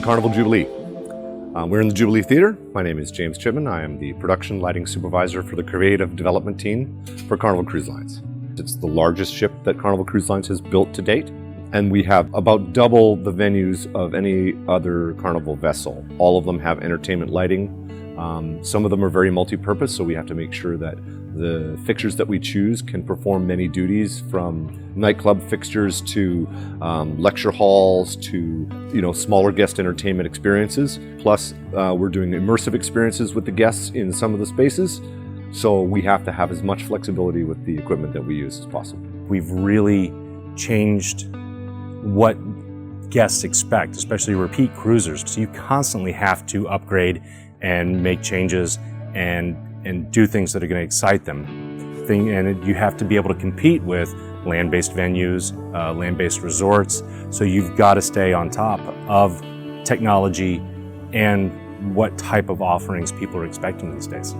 Carnival Jubilee. We're in the Jubilee Theater. My name is James Chipman. I am the production lighting supervisor for the creative development team for Carnival Cruise Lines. It's the largest ship that Carnival Cruise Lines has built to date, and we have about double the venues of any other Carnival vessel. All of them have entertainment lighting. Some of them are very multi-purpose, so we have to make sure that the fixtures that we choose can perform many duties, from nightclub fixtures to lecture halls to smaller guest entertainment experiences. Plus, we're doing immersive experiences with the guests in some of the spaces, so we have to have as much flexibility with the equipment that we use as possible. We've really changed what guests expect, especially repeat cruisers. So you constantly have to upgrade and make changes and do things that are going to excite them. And you have to be able to compete with land-based venues, land-based resorts. So you've got to stay on top of technology and what type of offerings people are expecting these days.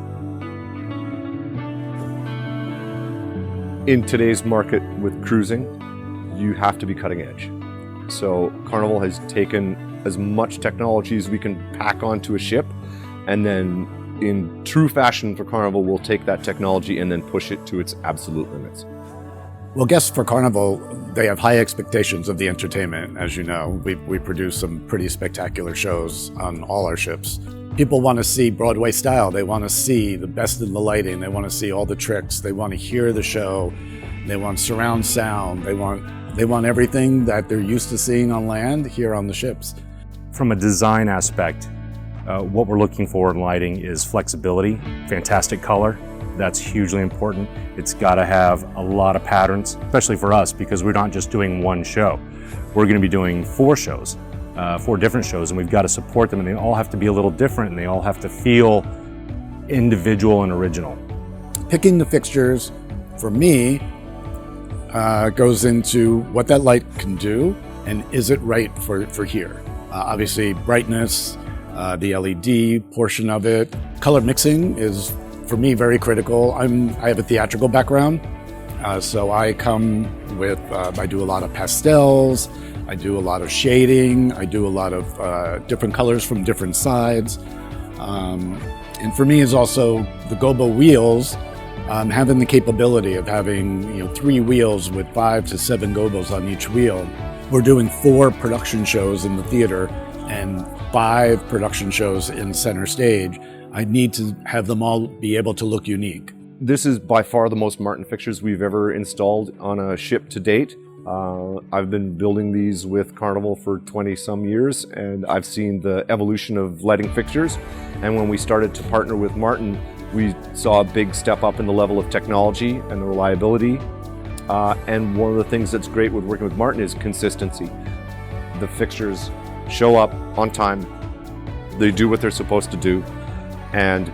In today's market with cruising, you have to be cutting edge. So Carnival has taken as much technology as we can pack onto a ship, and then in true fashion for Carnival, we'll take that technology and then push it to its absolute limits. Well, guests for Carnival, they have high expectations of the entertainment. As you know, we produce some pretty spectacular shows on all our ships. People want to see Broadway style. They want to see the best in the lighting. They want to see all the tricks. They want to hear the show. They want surround sound. They want everything that they're used to seeing on land here on the ships. From a design aspect, what we're looking for in lighting is flexibility, fantastic color. That's hugely important. It's got to have a lot of patterns, especially for us, because we're not just doing one show. We're going to be doing 4 shows, 4 different shows, and we've got to support them, and they all have to be a little different, and they all have to feel individual and original. Picking the fixtures, for me, goes into what that light can do, and is it right for here? Obviously, brightness, the LED portion of it. Color mixing is, for me, very critical. I have a theatrical background, so I come with, I do a lot of pastels, I do a lot of shading, I do a lot of different colors from different sides. And for me is also the gobo wheels, having the capability of having 3 wheels with 5 to 7 gobos on each wheel. We're doing 4 production shows in the theater and 5 production shows in center stage. I need to have them all be able to look unique. This is by far the most Martin fixtures we've ever installed on a ship to date. I've been building these with Carnival for 20 some years, and I've seen the evolution of lighting fixtures. And when we started to partner with Martin, we saw a big step up in the level of technology and the reliability. And one of the things that's great with working with Martin is consistency. The fixtures show up on time, they do what they're supposed to do, and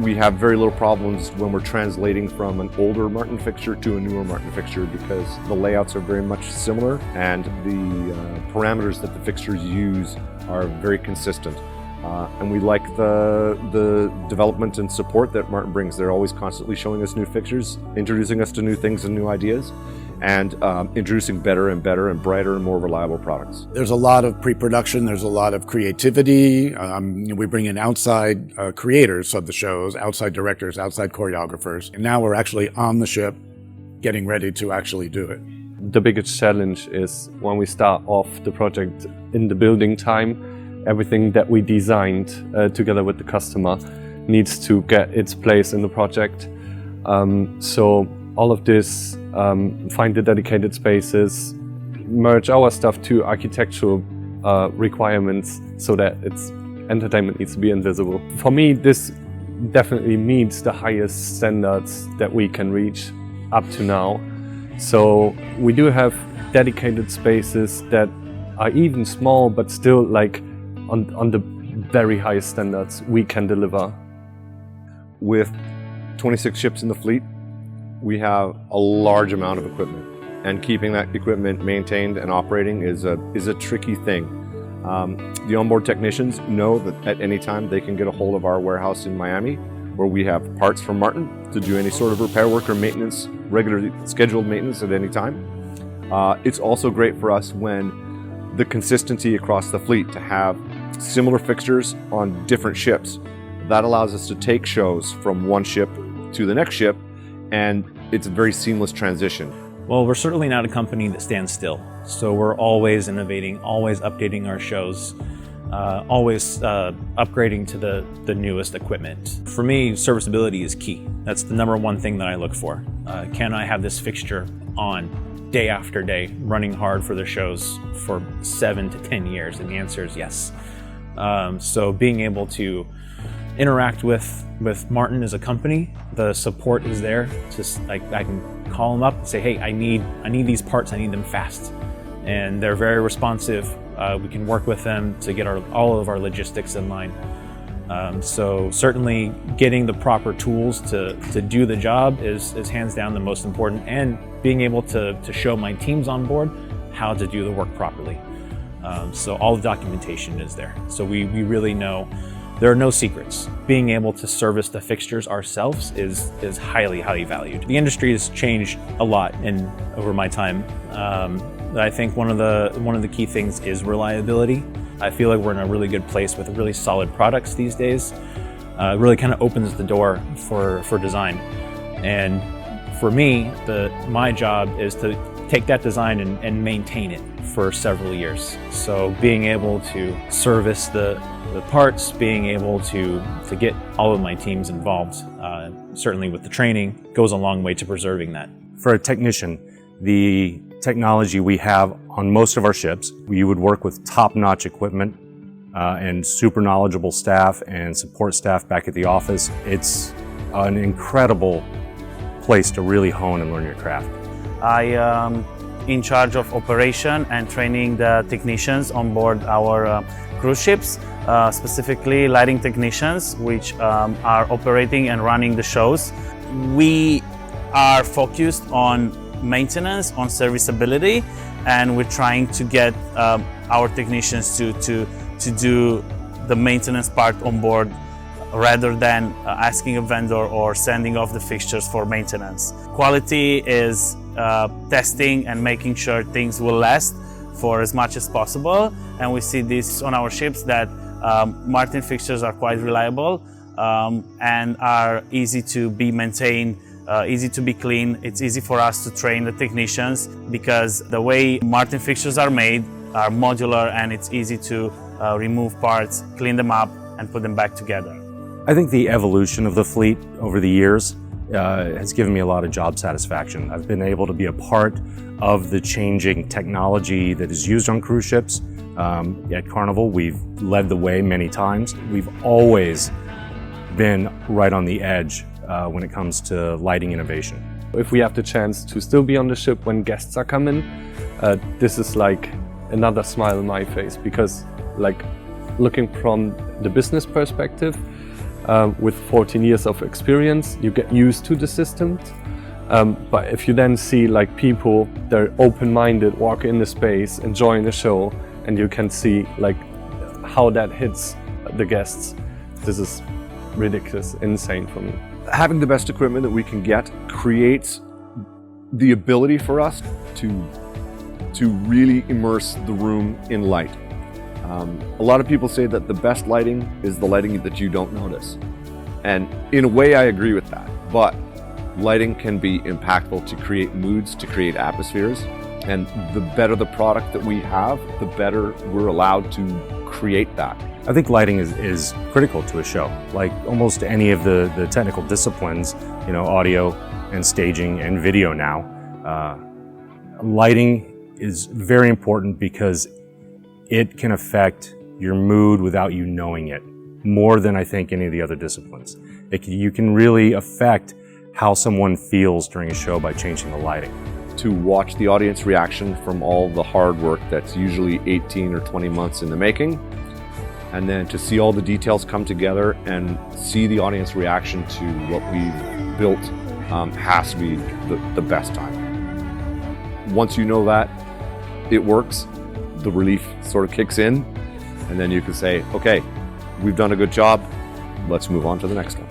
we have very little problems when we're translating from an older Martin fixture to a newer Martin fixture, because the layouts are very much similar and the parameters that the fixtures use are very consistent. And we like the development and support that Martin brings. They're always constantly showing us new fixtures, introducing us to new things and new ideas, and introducing better and better and brighter and more reliable products. There's a lot of pre-production, there's a lot of creativity. We bring in outside creators of the shows, outside directors, outside choreographers, and now we're actually on the ship getting ready to actually do it. The biggest challenge is when we start off the project in the building time, everything that we designed together with the customer needs to get its place in the project. So all of this, find the dedicated spaces, merge our stuff to architectural requirements so that its entertainment needs to be invisible. For me, this definitely meets the highest standards that we can reach up to now. So we do have dedicated spaces that are even small, but still on the very highest standards we can deliver. With 26 ships in the fleet, we have a large amount of equipment, and keeping that equipment maintained and operating is a tricky thing. The onboard technicians know that at any time they can get a hold of our warehouse in Miami, where we have parts from Martin to do any sort of repair work or maintenance, regularly scheduled maintenance at any time. It's also great for us when the consistency across the fleet, to have similar fixtures on different ships. That allows us to take shows from one ship to the next ship, and it's a very seamless transition. Well, we're certainly not a company that stands still. So we're always innovating, always updating our shows, always upgrading to the newest equipment. For me, serviceability is key. That's the number one thing that I look for. Can I have this fixture on day after day, running hard for the shows for 7 to 10 years? And the answer is yes. So being able to interact with Martin as a company, the support is there. Just like I can call them up and say, hey, I need these parts, I need them fast. And they're very responsive. We can work with them to get all of our logistics in line. So certainly getting the proper tools to do the job is hands down the most important, and being able to show my teams on board how to do the work properly. So all the documentation is there. So we really know there are no secrets. Being able to service the fixtures ourselves is highly, highly valued. The industry has changed a lot over my time. I think one of the key things is reliability. I feel like we're in a really good place with really solid products these days. It really kind of opens the door for design. And for me, my job is to take that design and maintain it for several years. So being able to service the parts, being able to get all of my teams involved, certainly with the training, goes a long way to preserving that. For a technician, the technology we have on most of our ships, you would work with top-notch equipment and super knowledgeable staff and support staff back at the office. It's an incredible place to really hone and learn your craft. I am in charge of operation and training the technicians on board our cruise ships, specifically lighting technicians, which are operating and running the shows. We are focused on maintenance, on serviceability, and we're trying to get our technicians to do the maintenance part on board rather than asking a vendor or sending off the fixtures for maintenance. Quality is testing and making sure things will last for as much as possible, and we see this on our ships that Martin fixtures are quite reliable and are easy to be maintained, easy to be clean. It's easy for us to train the technicians because the way Martin fixtures are made are modular, and it's easy to remove parts, clean them up, and put them back together. I think the evolution of the fleet over the years has given me a lot of job satisfaction. I've been able to be a part of the changing technology that is used on cruise ships. At Carnival, we've led the way many times. We've always been right on the edge when it comes to lighting innovation. If we have the chance to still be on the ship when guests are coming, this is like another smile on my face, because like looking from the business perspective, with 14 years of experience, you get used to the system. But if you then see like people, they're open-minded, walk in the space, enjoying the show, and you can see like how that hits the guests, this is ridiculous, insane for me. Having the best equipment that we can get creates the ability for us to really immerse the room in light. A lot of people say that the best lighting is the lighting that you don't notice. And in a way, I agree with that. But lighting can be impactful to create moods, to create atmospheres. And the better the product that we have, the better we're allowed to create that. I think lighting is critical to a show. Like almost any of the technical disciplines, you know, audio and staging and video now, lighting is very important because it can affect your mood without you knowing it, more than I think any of the other disciplines. You can really affect how someone feels during a show by changing the lighting. To watch the audience reaction from all the hard work that's usually 18 or 20 months in the making, and then to see all the details come together and see the audience reaction to what we've built has to be the best time. Once you know that it works, the relief sort of kicks in, and then you can say, okay, we've done a good job, let's move on to the next one.